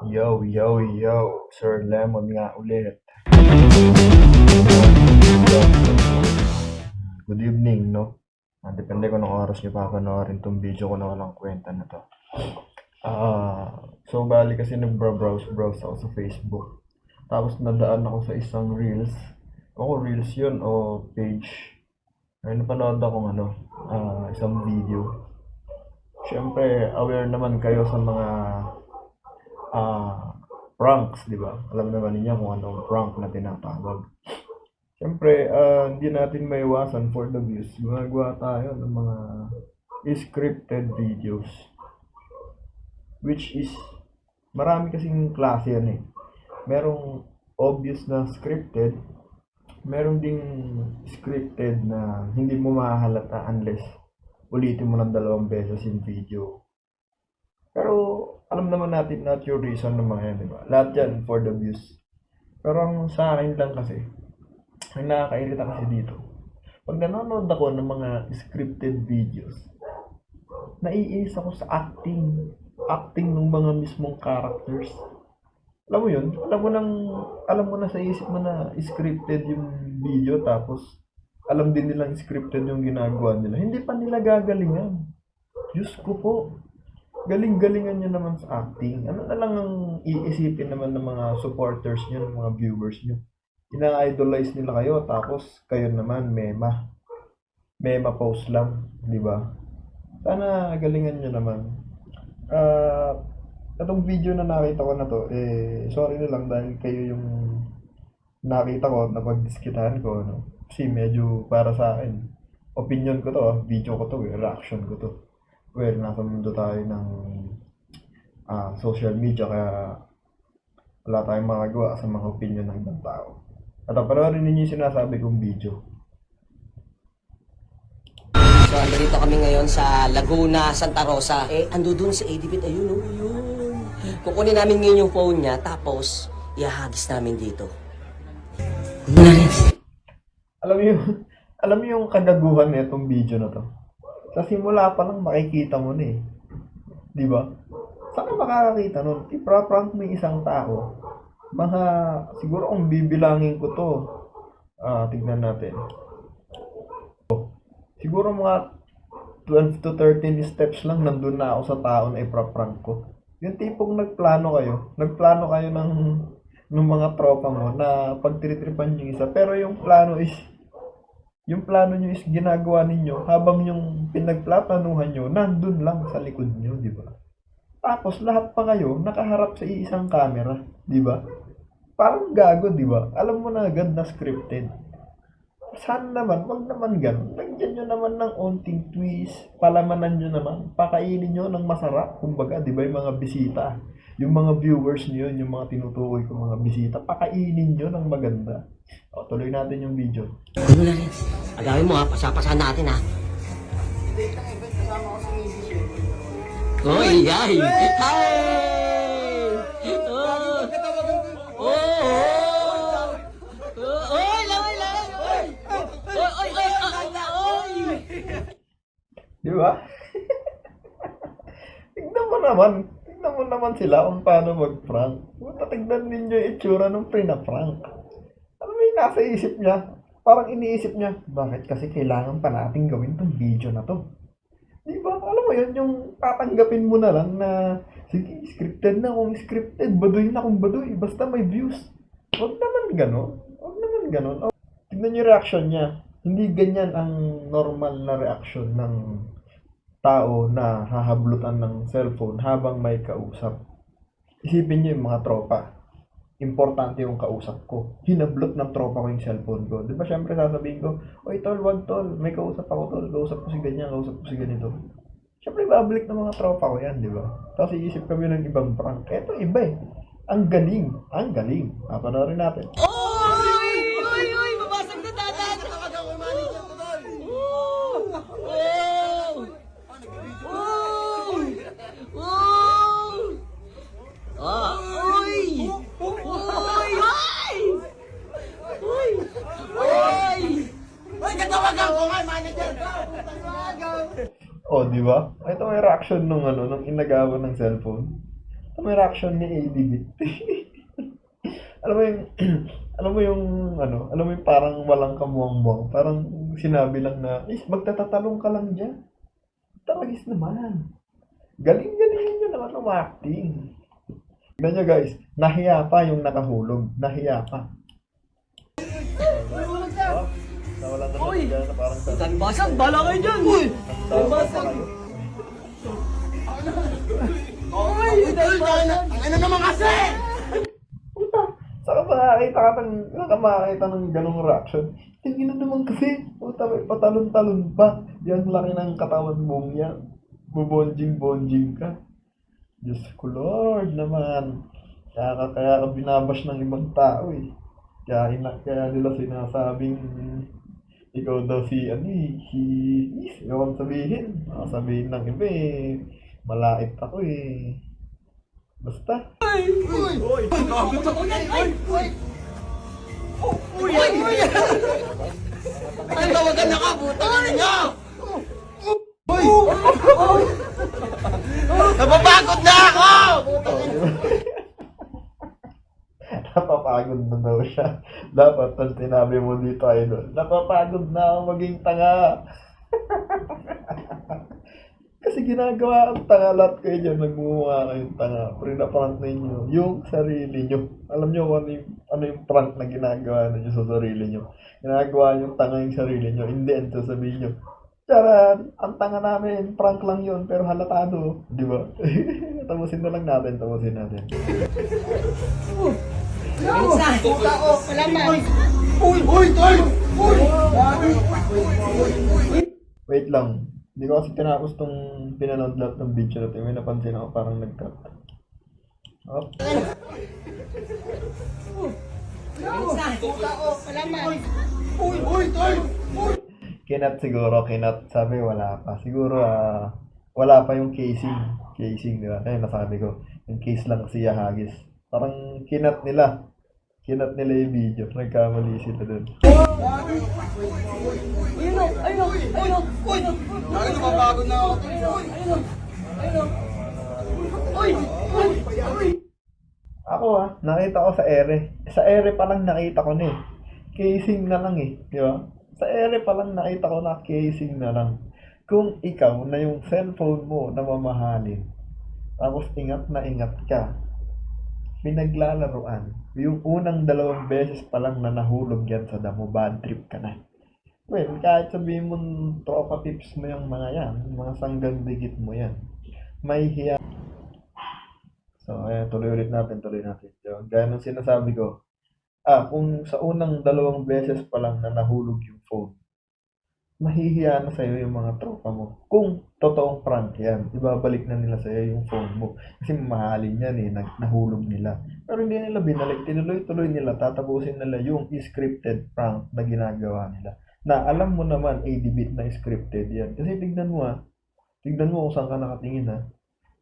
Yo, yo, yo, Sir Lemon nga ulit. Good evening, no? Depende kung anong oras nyo papanoorin tong video ko na walang kwenta na to. So bali kasi nagbrowse ako sa Facebook. Tapos nadaan ako sa isang Reels. Ako Reels yun o page. Ay napanood akong isang video. Siyempre, aware naman kayo sa mga pranks, di ba? Alam naman ninyo kung anong prank na tinatawag. Siyempre, hindi natin maiwasan for the views. Gumagawa tayo ng mga scripted videos. Which is, marami kasing klase yan eh. Merong obvious na scripted, meron ding scripted na hindi mo mahahalata unless ulitin mo ng 2 beses yung video. Pero alam naman natin not your reason ng mga yan, di ba? Lahat yan for the views. Pero ang sa akin lang kasi, ang nakakairita kasi dito, pag nanonood ako ng mga scripted videos, naiinis ako sa acting ng mga mismong characters. Alam mo yun? Alam mo na sa isip mo na scripted yung video, tapos alam din nilang scripted yung ginagawa nila. Hindi pa nila gagalingan. Diyos ko po. Galing-galingan nyo naman sa acting. Ano na lang ang iisipin naman ng mga supporters nyo, ng mga viewers nyo. Ina-idolize nila kayo, tapos kayo naman, mema post lang, di ba? Sana galingan nyo naman. Itong video na nakita ko na to, sorry na lang dahil kayo yung nakita ko, napag-diskitahan ko, no? Kasi medyo para sa akin, opinion ko to, video ko to, reaction ko to. Well, nasa mundo tayo ng social media, kaya wala tayong magagawa sa mga opinion ng ibang tao. At panoorin ninyo yung sinasabi kong video. So, andito kami ngayon sa Laguna, Santa Rosa. Ando dun si ADBit. Ayun, oh, yun. Kukunin namin ngayon yung phone niya, tapos ihahagis namin dito. Alam mo yung kagaguhan na itong video na to. Sa simula pa lang makikita mo na eh. Di ba? Saan ka makakakita nun? Ipra-prank mo yung isang tao. Siguro kung bibilangin ko to, tignan natin. Siguro mga 12 to 13 steps lang nandun na ako sa tao na ipra-prank ko. Yung tipong nagplano kayo ng mga tropa mo na pagtritripan yung isa. Pero yung plano nyo is ginagawa ninyo habang yung pinagplaplanuhan nyo nandun lang sa likod nyo, di ba? Tapos lahat pa kayo nakaharap sa isang camera, di ba? Parang gago, di ba? Alam mo na agad na scripted. Sana naman, wag naman ganun. Lagyan nyo naman ng onting twist, palamanan nyo naman, pakainin nyo ng masarap. Kumbaga, di ba yung mga bisita, yung mga viewers nyo, yung mga tinutukoy kong mga bisita, pakainin nyo ng maganda. O, tuloy natin yung video. Ano na rin? Agawin mo ha, pasapasa natin ha. Oy, ay! Ay! Oh! Oy, laway! Oy! Di ba? Tignan mo naman sila kung paano mag-prank. Tignan ninyo yung itsura ng prank. Ano may nasa isip niya? Parang iniisip niya, bakit kasi kailangan pa natin gawin tong video na to? Di ba? Alam mo yun, yung tatanggapin mo na lang na, sige, scripted na kung scripted, baduy na kung baduy, basta may views. Huwag naman ganon. Tignan yung reaction niya. Hindi ganyan ang normal na reaction ng tao na hahablutan ng cellphone habang may kausap. Isipin niyo yung mga tropa. Importante yung kausap ko. Hinablot ng tropa ko yung cellphone ko. Di ba syempre sasabihin ko, oy tol, wag tol, may kausap ako tol, kausap ko si ganyan, kausap ko si ganito. Syempre babalik ng mga tropa ko yan, di ba? Tapos iisip kami ng ibang prank. Eto iba eh. Ang galing. Panoorin natin. Oy! Babasag na dagat! Oh, di ba? Ito may reaction nung inagawan ng cellphone. may reaction ni ADB. Alam mo yung, alam mo yung parang walang kamuang-muang, parang sinabi lang na, magtatatalong ka lang dyan. Talagis naman. Galing-galing nyo naman umacting. Tignan nyo guys, nahiya pa yung nakahulog. Nahiya pa. Nawala na lang dyan na parang sa... Dami basag, bala kayo dyan! Uy! Dami basag! Uy! Dami basag! Ano naman kasi? Puta! Saka makakita ng ganong reaction. Tingin na naman kasi. Puta, may patalon-talon pa. Yan laki ng katawan mong yan. Bubonjing-bonjing ka. Diyos ko Lord naman. Kaya ka binabash ng ibang tao eh. Kaya nila sinasabing ikaw daw si ewan sabihin. Sabihin ng iba eh. Malait ako eh. Basta. Ang tawagan na ka, putang ina niyo! Napapagod na ako! Napapagod na daw siya. Dapat ang sinabi mo dito, idol. Napapagod na ako maging tanga. Kasi ginagawa ang tanga lahat kayo dyan. Nagmumukha kayong tanga. Prinaprank ninyo yung sarili nyo. Alam nyo ano yung prank na ginagawa ninyo sa sarili nyo. Ginagawa nyo tanga yung sarili nyo. Hindi, ito sabihin nyo. Charan, ang tanga namin. Prank lang yun, pero halatado. Di ba? Tapusin na lang natin. Puta ko, malaman! Uy, tol! Wait lang. Hindi ko kasi tinapos tong pinanood lahat ng video natin. May napansin ako parang nag-cut. Oh. Puta ko, malaman! Uy, tol! Kinat siguro. Sabi wala pa. Siguro wala pa yung casing. Casing, di ba? Kaya nasabi ko. Yung case lang si Yahagis. Parang kinat nila yung video. Nagkamali sila dun. Ayun! Ay, napapagod na ako. Uy! Ako nakita ko sa ere. Sa ere pa lang nakita ko na eh. Casing na lang eh. Di ba? Sa ere pa lang nakita ko na casing na lang. Kung ikaw na yung cellphone mo na mamahalin, tapos ingat na ingat ka, pinaglalaruan, yung unang 2 beses pa lang na nahulog yan sa damo, bad trip ka na. Well, kahit sabihin mo tropa tips mo yung mga yan, mga sanggang digit mo yan, may hiya. So, ayan, tuloy natin. So, gaya ng sinasabi ko, kung sa unang 2 beses pa lang na nahulog yung phone, mahihiya na sa'yo yung mga tropa mo. Kung totoong prank yan, ibabalik na nila sa'yo yung phone mo. Kasi mahalin yan eh, nahulog nila. Pero hindi nila binalik, tinuloy-tuloy nila, tatapusin nila yung scripted prank na ginagawa nila. Na alam mo naman, 80-bit na scripted yan. Kasi tignan mo kung saan ka nakatingin ha.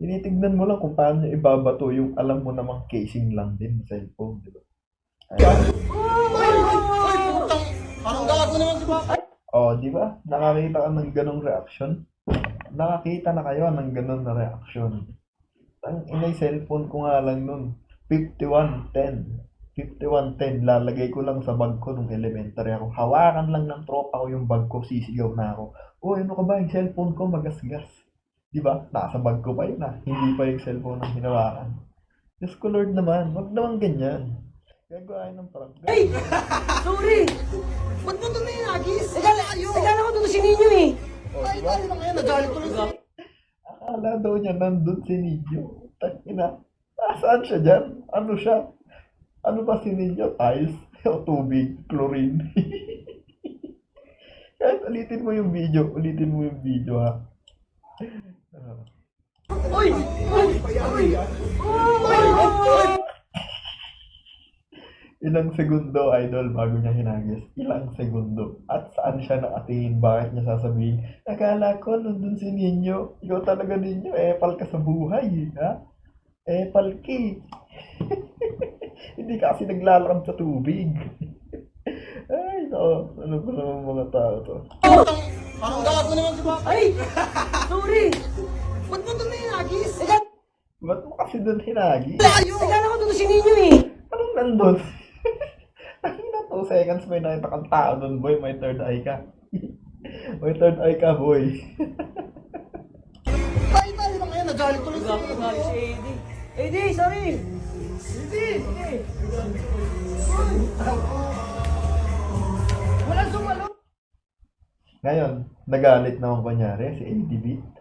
Tinitignan mo lang kung paano ibabato yung alam mo namang casing lang din sa cellphone, di ba? Ayan. Putang, parang gago naman si Papa. Di ba? Nakakita ka ng ganong reaction? Nakakita na kayo ng ganon na reaction. Ang inay cellphone ko nga lang nun. 5110. Lalagay ko lang sa bag ko nung elementary ako. Hawakan lang ng tropa ko yung bag ko. Sisigaw na ako. Ano ka ba? Yung cellphone ko magasgas. Di ba? Nasa bag ko pa yun Hindi pa yung cellphone ang hinawakan. Diyos ko Lord naman. Wag naman ganyan. Gagawain ng prank. Ay! Sorry! Ba't mo ito na yung agis? Nagala ko doon si Ninyo eh! Ay, dali na kayo, nagalit ko lang. Akala daw niya nandun si Ninyo. Takina. Saan siya dyan? Ano siya? Ano ba si Ninyo? Tiles? O tubig? Chlorine? Kahit ulitin mo yung video ha. Uy! Ilang segundo, idol, bago niya hinagis. Ilang segundo. At saan siya nakatingin? Bakit niya sasabihin? Akala ko nandun si Ninyo. Ikaw talaga Ninyo. Epal ka sa buhay. Ha? Epal ki. Hindi ka kasi naglalakad sa tubig. Ay, no. Ano ba naman mga tao to? Putang, parang gago naman si Papa. Ay! Sorry! Ba't mo ito na yung agis? Ba't mo kasi doon hinagi? Layo! Ay, kala ko doon si Ninyo eh. Anong nandun? Nakina 2 seconds may nakita kang tao doon, boy. May third eye ka. May third eye ka, boy. Tayo lang ngayon, nagalit tuloy sa Gago na si AD. AD, sorry! AD! Walang sumalo! Ngayon, nagalit naman kunyari si ADB.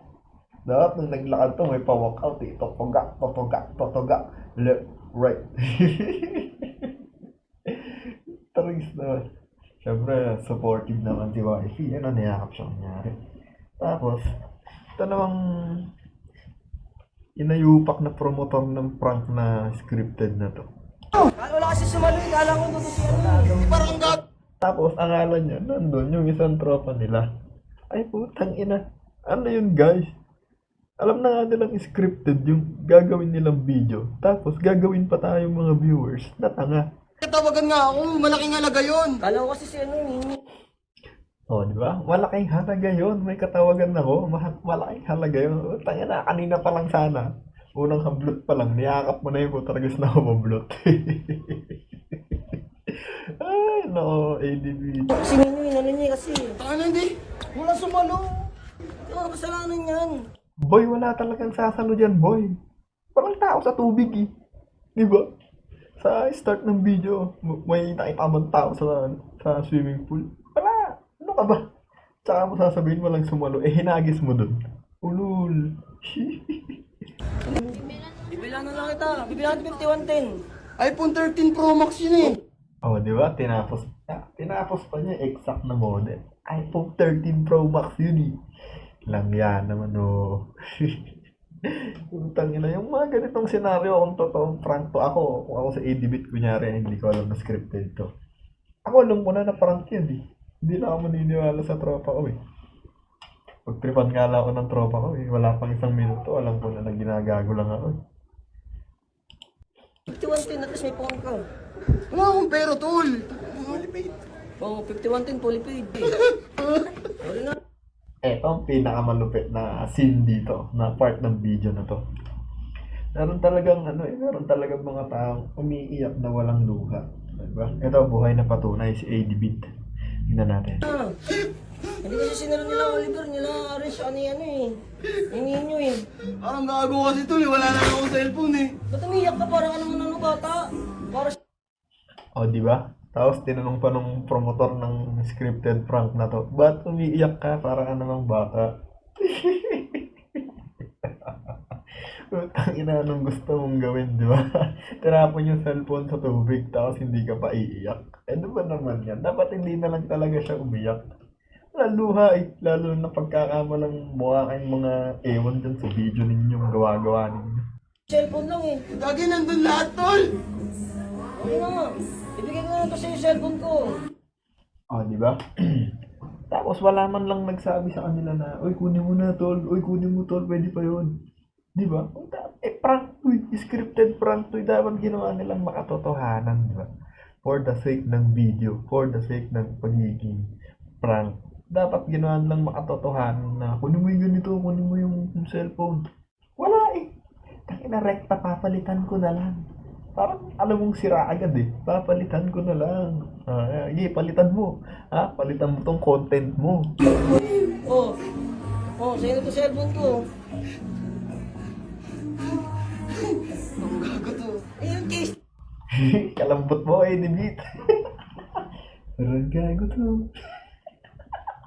Dapat nung naglakad to, may pa-walkout eh. Totoga, left, right. Taris naman. Siyempre, supportive naman si Wifey. Ano, niyakap siya kunyari. Tapos, ito namang inayupak na promotor ng prank na scripted na to. Wala kasi sumalo eh. Kala ko doon si ano. Parang ang gago. Tapos, akala niya, nandun yung isang tropa nila. Ay, putang ina. Ano yun, guys? Alam na nga nilang scripted yung gagawin nilang video. Tapos, gagawin pa tayong mga viewers na tanga. Katawagan nga ako, malaking halaga yun. Kala ko kasi si ano Ninyo. O, di ba? Malaking halaga yun. May katawagan ako. Malaking halaga yun. Tanga na, kanina pa lang sana. Unang hablot pa lang. Niyakap mo na yung putargas na humablot. Ay, no, ADB. Si Ninyo yun, ano niya kasi. Ano hindi? Wala sumalo. Ano kasalanan yan? Boy, wala talagang sasalo dyan, boy. Walang tao sa tubig eh. Di ba? Sa start ng video, may nakitamang tao sa swimming pool. Wala. Ano ka ba? Tsaka mo sasabihin walang sumalo. Eh, hinagis mo dun. Ulul. Bibila na lang kita. Bibila natin 5110. iPhone 13 Pro Max yun eh. Oh, di ba? Tinapos pa niya exact na model. iPhone 13 Pro Max yun eh. Lang yan naman, oh. Putang ina, yung mga ganitong senaryo, kung totoong prank to ako, kung ako sa ADBit, kunyari, hindi ko alam na scripted to. Ako alam ko na prank yun eh. Hindi na ako maniniwala sa tropa ko eh. Pagtripan nga lang ako ng tropa ko eh. Wala pang 1 minuto, alam ko na ginagago lang ako eh. 5110, at least may phone ka. Wala akong pero, tol. Oo, 5110, fully paid. Sorry na. Ito ang pinakamalupit na scene dito, na part ng video na to. Meron talagang meron talagang mga taong umiiyak na walang luha. Diba? Ito buhay na patunay si ADBit. Tingnan natin. Ah, hindi kasi sinaro nila Oliver, nila Aris, ano yan eh. Yung Ninyo eh. Parang gago kasi tol, wala na akong cellphone eh. Ba't umiyak ka? Parang ano ano bata? Para O, di ba? Tapos tinanong pa nung promotor ng scripted prank na to, ba't umiiyak ka? Parang namang bata. Utang ina, anong gusto mong gawin, di ba? Tinapon yung cellphone sa tubig, tapos hindi ka pa iiyak. Ano ba naman yan? Dapat hindi na lang talaga siya umiyak. Laluha eh, lalo na pagkakamalang mukha kayong mga ewan dyan sa video ninyong gawa-gawa ninyo. cellphone lang eh. Gagi nandun lahat tol. Okay na nga. Ibigay ko na ito sa yung cellphone ko. Oh, di ba? Tapos wala man lang nagsabi sa kanila na, "Uy, kunin mo na, tol. Uy, kunin mo, tol. Pwede pa 'yon." Di ba? Prank to, scripted prank to. Dapat ginawa nilang makatotohanan, di ba? For the sake ng video, for the sake ng pagiging prank. Dapat ginawa nilang makatotohanan na, kunin mo yung ganito, kunin mo yung cellphone. Wala eh. Tangina rekta, papalitan ko na lang. Parang alam mong sira agad eh. Papalitan ko na lang. Palitan mo. Palitan mo tong content mo. Oh. Oh, sa'yo na ito cellphone ko. Ang gago to. Eh, yung case. Kalambot mo eh, Dibit. Parang gago to.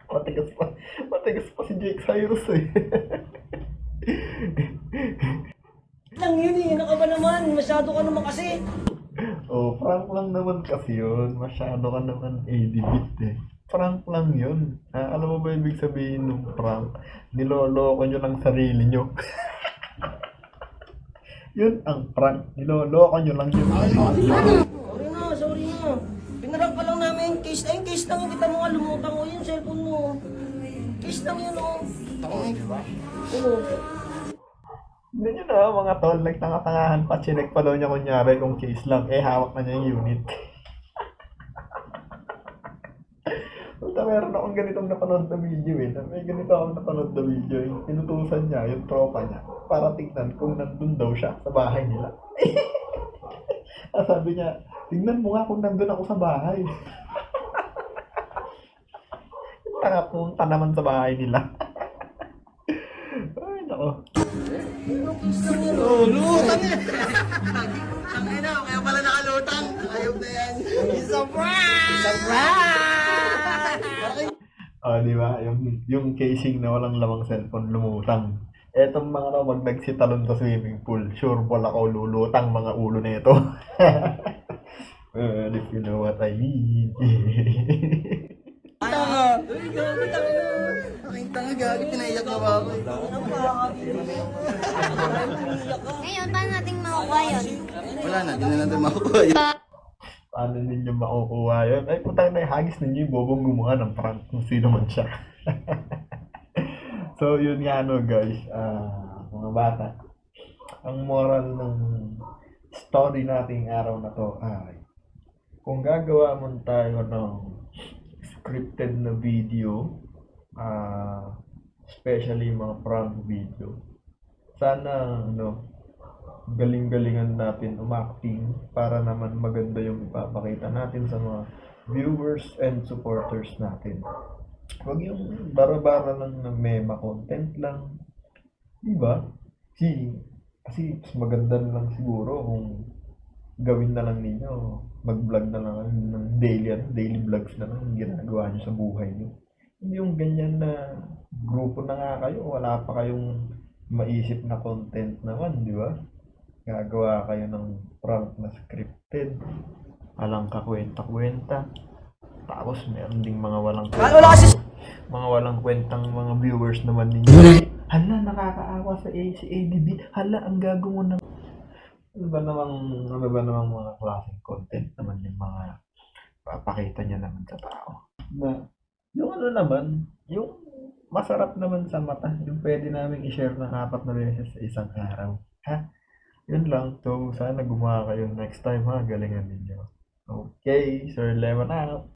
Matigas pa si Jake Cyrus eh. Lang yun eh. Ano ka ba naman? Masyado ka naman kasi. Oh, prank lang naman kasi yun. Masyado ka naman ADBit eh. Prank lang yun. Alam mo ba ibig sabihin ng prank? Niloloko nyo lang sarili nyo. Yun ang prank. Niloloko nyo lang yun. Sorry na. Pinarang pa lang namin yung case. Ay, yung case lang. Kita mo nga lumutang ko yung cellphone mo. Case lang yun oh. Oo. Hindi nyo na mga tol. Nagtanga-tangahan pa. Chinek pa daw niya kunyari kung case lang. Eh, hawak na niya yung unit. meron akong ganitong napanood na video eh. May ganito akong napanood na video. Yung tinutusan niya, yung tropa niya, para tingnan kung nandun daw siya sa bahay nila. Sabi niya, tingnan mo nga kung nandun ako sa bahay. Tanga, punta naman sa bahay nila. Ay, nako. Oh, lutang yan. Ang ina, kaya pala nakalutang. Ayop na yan. Surprise! Surprise! Di ba? Yung casing na walang lamang cellphone lumutang. Etong mga na wag nagsitalon sa swimming pool. Sure ball ako lulutang mga ulo na ito. Well, if you know what I mean. Tanga! Aking tanga, gagi, pinaiyak na ba ako? Ngayon, paano natin makukuha yun? Wala na, di na natin makukuha yun. Paano ninyo makukuha yun? Ay, putang na hagis ninyo yung bobong gumawa ng prank kung sino man siya. So, yun nga guys, mga bata. Ang moral ng story nating araw na to ay kung gagawa mo tayo ng scripted na video, especially mga prank video, sana galing-galingan natin umacting para naman maganda yung ipapakita natin sa mga viewers and supporters natin. Huwag yung bara-bara lang na mema content lang. Diba? Kasi mas maganda na lang siguro kung gawin na lang ninyo. Mag-vlog na lang ng daily vlogs na lang yung ginagawa nyo sa buhay nyo. Hindi yung ganyan na grupo na nga kayo, wala pa kayong maisip na content naman, di ba? Gagawa kayo ng prank na scripted, alang kakwenta-kwenta. Tapos meron ding mga walang kwentang mga viewers naman ninyo. Hala, nakakaawa si ADB. Hala, ang gago mo na. Ano ba namang mga klaseng content naman yung mga papakita niya naman sa tao. Na, yung yung masarap naman sa mata, yung pwede namin i-share ng 4 na beses sa isang araw. Ha? Yun lang. So, sana gumawa kayo next time ha. Galingan ninyo. Okay, Sir Lemon out.